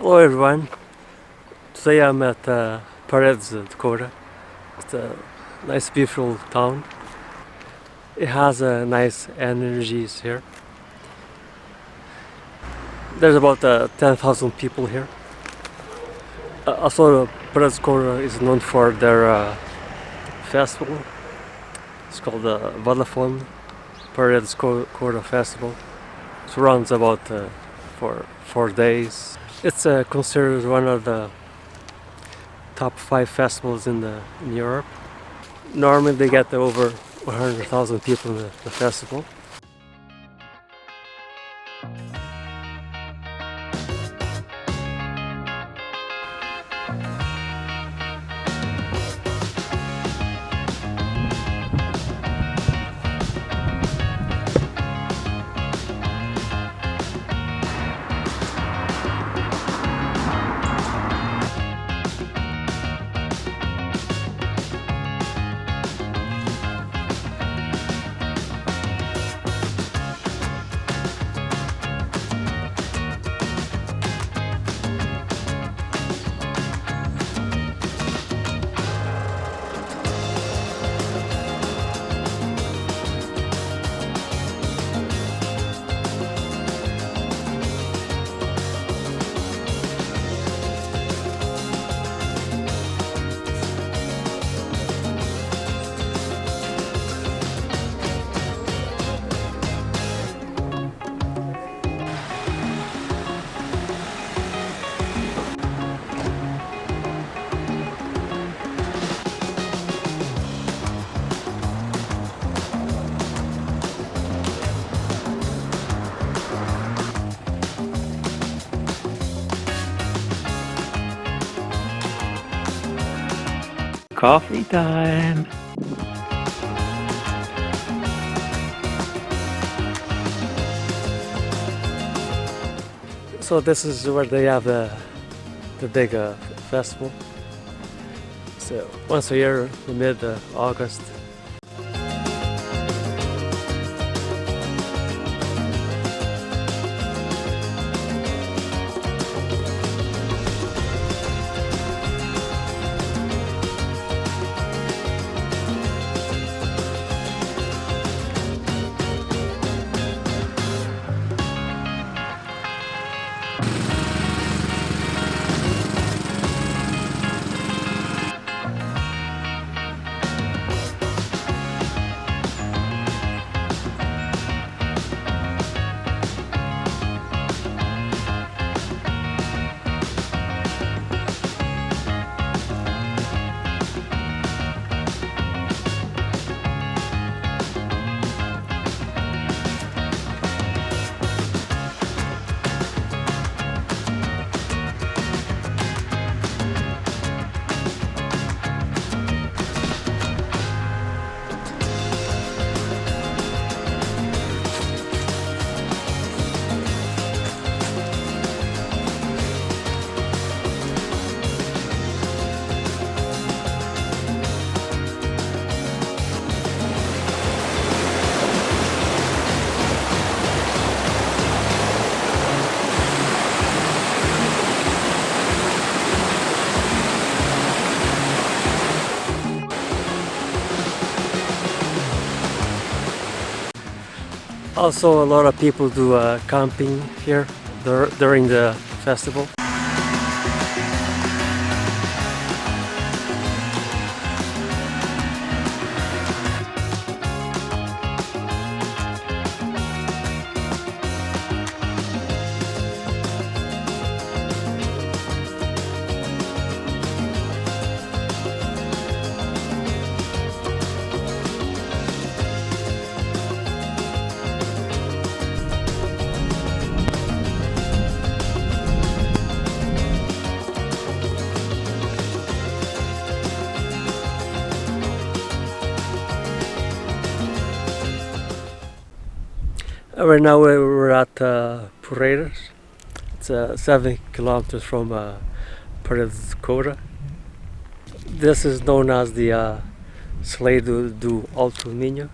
Hello everyone, today I'm at Paredes de Coura. It's a nice beautiful town. It has a nice energies here. There's about 10,000 people here. Also Paredes de Coura is known for their festival. It's called the Vodafone Paredes de Coura Festival. It runs about for 4 days. It's considered one of the top 5 festivals in Europe. Normally they get over 100,000 people in the festival. Coffee time! So this is where they have the big festival. So once a year, in mid-August. Also, a lot of people do camping here during the festival. Right now we're at Porreiras. It's 7 kilometers from Paredes de Coura. This is known as the Celeiro do Alto Minho.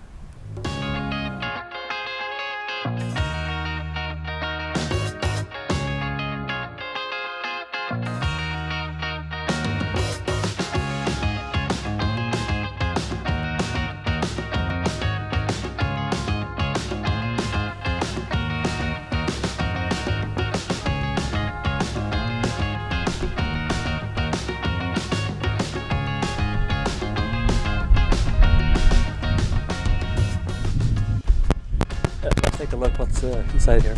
look what's inside here.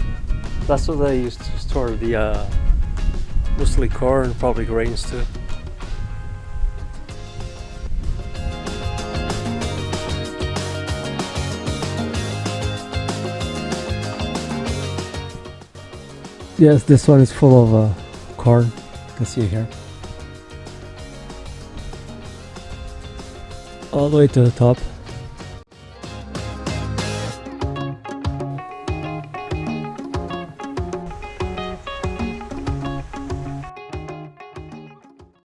That's what they used to store the mostly corn, probably grains too. Yes, this one is full of corn. You can see it here. All the way to the top.